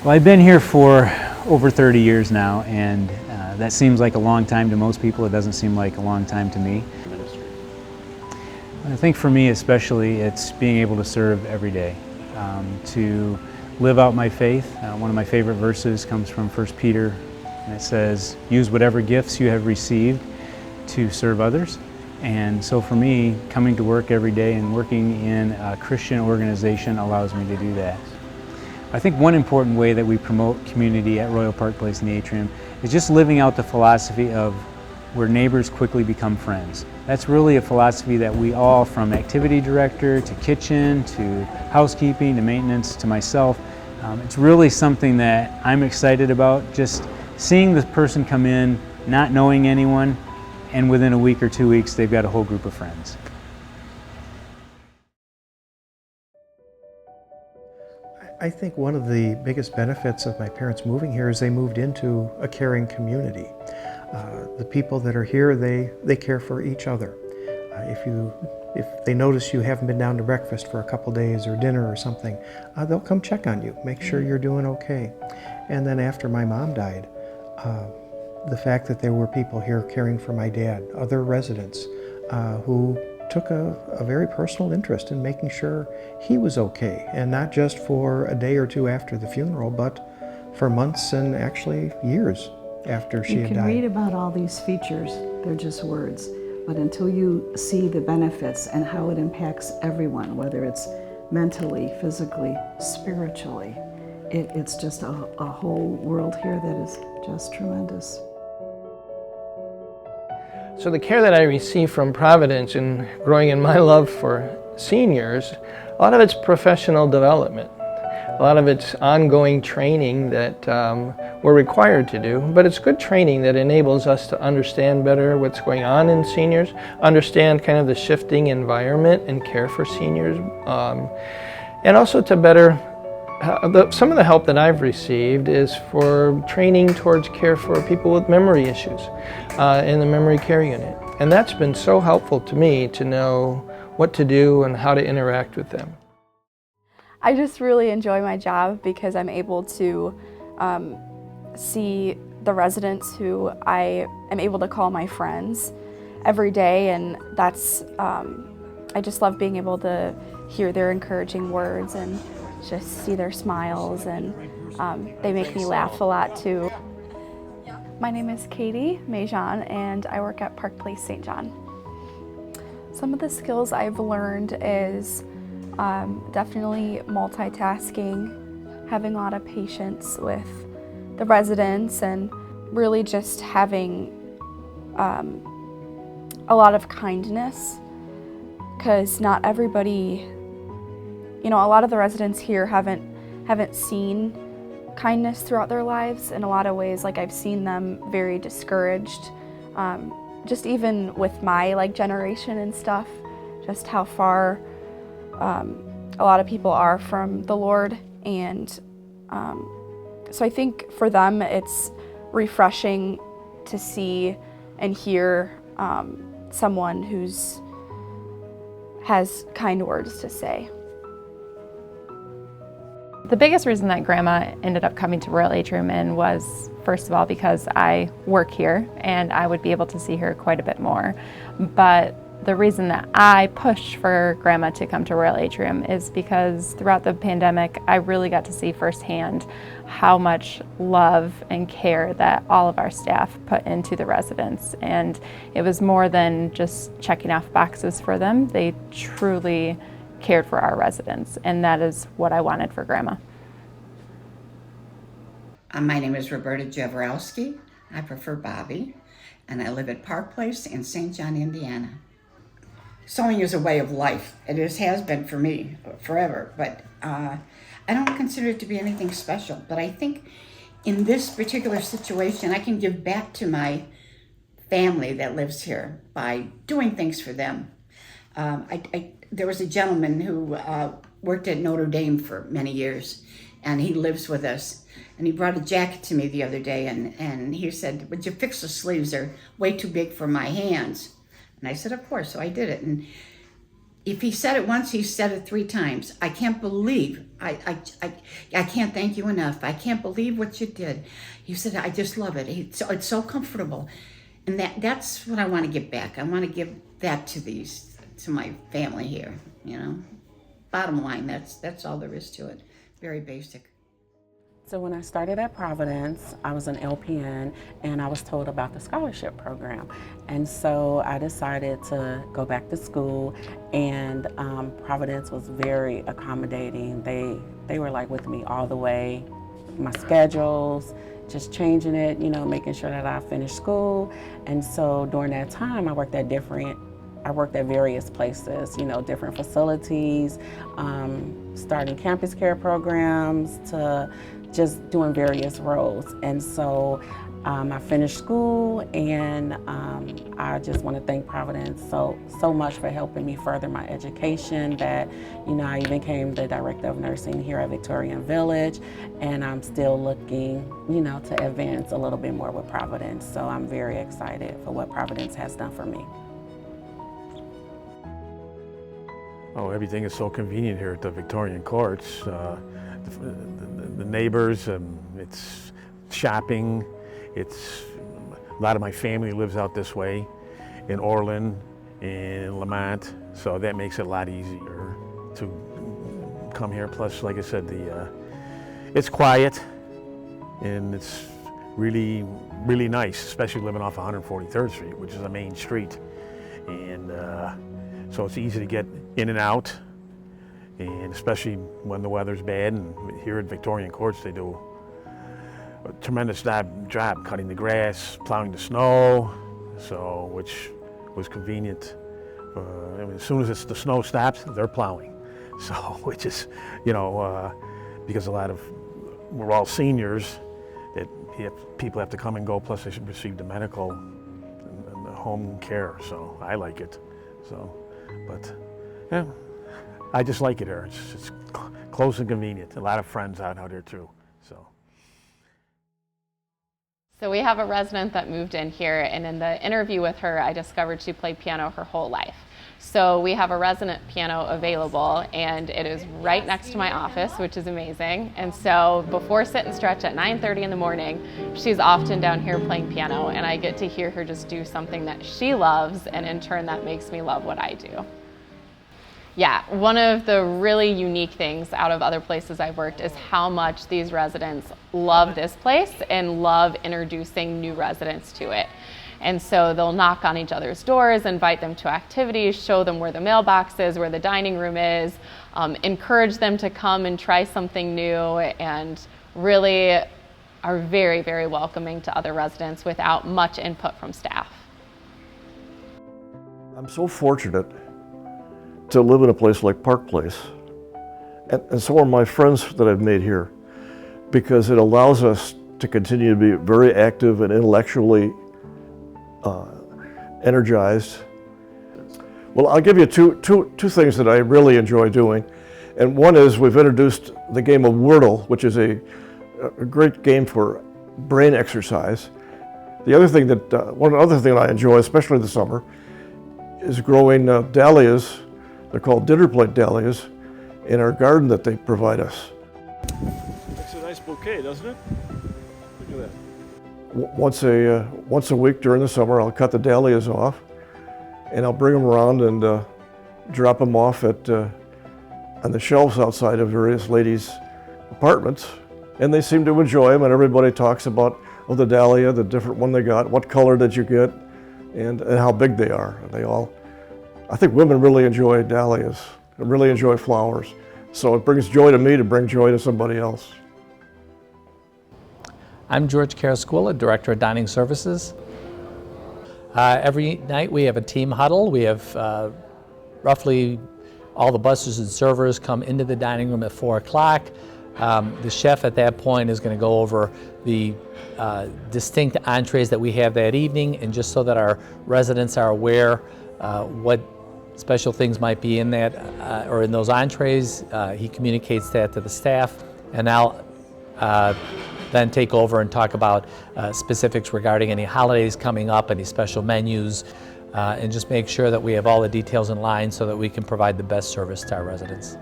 Well, I've been here for over 30 years now, and that seems like a long time to most people. It doesn't seem like a long time to me. I think for me especially, it's being able to serve every day, to live out my faith. One of my favorite verses comes from 1 Peter, and it says, use whatever gifts you have received to serve others. And so for me, coming to work every day and working in a Christian organization allows me to do that. I think one important way that we promote community at Royal Park Place in the Atrium is just living out the philosophy of where neighbors quickly become friends. That's really a philosophy that we all, from activity director to kitchen to housekeeping to maintenance to myself, it's really something that I'm excited about, just seeing the person come in, not knowing anyone, and within a week or 2 weeks they've got a whole group of friends. I think one of the biggest benefits of my parents moving here is they moved into a caring community. The people that are here, they care for each other. If they notice you haven't been down to breakfast for a couple days or dinner or something, they'll come check on you, make sure you're doing okay. And then after my mom died, the fact that there were people here caring for my dad, other residents who took a very personal interest in making sure he was okay, and not just for a day or two after the funeral, but for months and actually years after she had died. You can read about all these features, they're just words, but until you see the benefits and how it impacts everyone, whether it's mentally, physically, spiritually, it's just a whole world here that is just tremendous. So the care that I receive from Providence and growing in my love for seniors, a lot of it's professional development. A lot of it's ongoing training that we're required to do, but it's good training that enables us to understand better what's going on in seniors, understand kind of the shifting environment and care for seniors, and also to better some of the help that I've received is for training towards care for people with memory issues in the memory care unit. And that's been so helpful to me to know what to do and how to interact with them. I just really enjoy my job because I'm able to see the residents who I am able to call my friends every day, and that's, I just love being able to hear their encouraging words and just see their smiles, and they make me laugh a lot too. My name is Katie Mejan, and I work at Park Place St. John. Some of the skills I've learned is definitely multitasking, having a lot of patience with the residents, and really just having a lot of kindness, because not everybody, you know, a lot of the residents here haven't seen kindness throughout their lives in a lot of ways. Like, I've seen them very discouraged, just even with my generation and stuff, just how far a lot of people are from the Lord. And so I think for them it's refreshing to see and hear someone who's has kind words to say. The biggest reason that Grandma ended up coming to Royal Atrium Inn was, first of all, because I work here and I would be able to see her quite a bit more. But the reason that I pushed for Grandma to come to Royal Atrium is because throughout the pandemic, I really got to see firsthand how much love and care that all of our staff put into the residents. And it was more than just checking off boxes for them. They truly cared for our residents, and that is what I wanted for Grandma. My name is Roberta Jaworowski. I prefer Bobby, and I live at Park Place in St. John, Indiana. Sewing is a way of life. It has been for me forever, but I don't consider it to be anything special. But I think in this particular situation, I can give back to my family that lives here by doing things for them. There was a gentleman who worked at Notre Dame for many years, and he lives with us. And he brought a jacket to me the other day, and he said, "Would you fix the sleeves? They're way too big for my hands." And I said, "Of course." So I did it. And if he said it once, he said it 3 times. I can't believe, I can't thank you enough. I can't believe what you did. He said, I just love it. It's so comfortable. And that's what I want to give back. I want to give that to my family here, you know. Bottom line, that's all there is to it. Very basic. So when I started at Providence, I was an LPN and I was told about the scholarship program. And so I decided to go back to school, and Providence was very accommodating. They were like with me all the way, my schedules, just changing it, you know, making sure that I finished school. And so during that time, I worked at various places, you know, different facilities, starting campus care programs to just doing various roles. And so I finished school, and I just want to thank Providence so much for helping me further my education, that, you know, I even became the director of nursing here at Victorian Village, and I'm still looking, you know, to advance a little bit more with Providence. So I'm very excited for what Providence has done for me. Oh, everything is so convenient here at the Victorian Courts. The neighbors, it's shopping. It's a lot of my family lives out this way, in Orland, in Lamont, so that makes it a lot easier to come here. Plus, like I said, it's quiet and it's really, really nice, especially living off 143rd Street, which is a main street, and so it's easy to get in and out, and especially when the weather's bad. And here at Victorian Courts, they do a tremendous job cutting the grass, plowing the snow, so which was convenient. I mean, as soon as the snow stops, they're plowing. So, which is, you know, because we're all seniors, that people have to come and go, plus they should receive the medical and the home care. So I like it. So, but yeah, I just like it here. It's close and convenient. A lot of friends out here too. So we have a resident that moved in here, and in the interview with her, I discovered she played piano her whole life. So we have a resident piano available, and it is right next to my office, which is amazing. And so before sit and stretch at 9:30 in the morning, she's often down here playing piano, and I get to hear her just do something that she loves, and in turn that makes me love what I do. Yeah, one of the really unique things out of other places I've worked is how much these residents love this place and love introducing new residents to it. And so they'll knock on each other's doors, invite them to activities, show them where the mailbox is, where the dining room is, encourage them to come and try something new, and really are very, very welcoming to other residents without much input from staff. I'm so fortunate to live in a place like Park Place, and so are my friends that I've made here, because it allows us to continue to be very active and intellectually energized. Well, I'll give you two things that I really enjoy doing, and one is we've introduced the game of Wordle, which is a great game for brain exercise. The other thing one other thing I enjoy, especially in the summer, is growing dahlias. They're called dinner plate dahlias in our garden that they provide us. It's a nice bouquet, doesn't it? Look at that. Once a week during the summer, I'll cut the dahlias off, and I'll bring them around and drop them off on the shelves outside of various ladies' apartments, and they seem to enjoy them. And everybody talks about the dahlia, the different one they got, what color did you get, and how big they are. I think women really enjoy dahlias, and really enjoy flowers. So it brings joy to me to bring joy to somebody else. I'm George Carasquilla, Director of Dining Services. Every night we have a team huddle. We have roughly all the bussers and servers come into the dining room at 4 o'clock. The chef at that point is going to go over the distinct entrees that we have that evening, and just so that our residents are aware what special things might be in that or in those entrees, he communicates that to the staff, and I'll then take over and talk about specifics regarding any holidays coming up, any special menus, and just make sure that we have all the details in line so that we can provide the best service to our residents.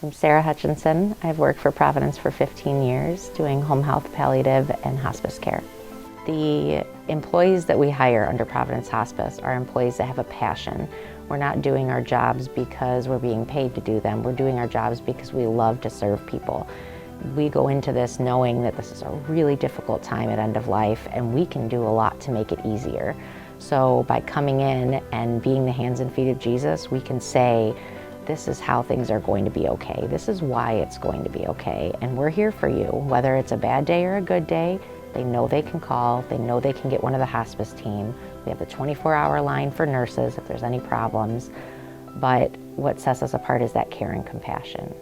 I'm Sarah Hutchinson. I've worked for Providence for 15 years doing home health, palliative, and hospice care. The employees that we hire under Providence Hospice are employees that have a passion. We're not doing our jobs because we're being paid to do them. We're doing our jobs because we love to serve people. We go into this knowing that this is a really difficult time at end of life, and we can do a lot to make it easier. So by coming in and being the hands and feet of Jesus, we can say, this is how things are going to be okay. This is why it's going to be okay. And we're here for you. Whether it's a bad day or a good day, they know they can call. They know they can get one of the hospice team. We have the 24-hour line for nurses if there's any problems. But what sets us apart is that care and compassion.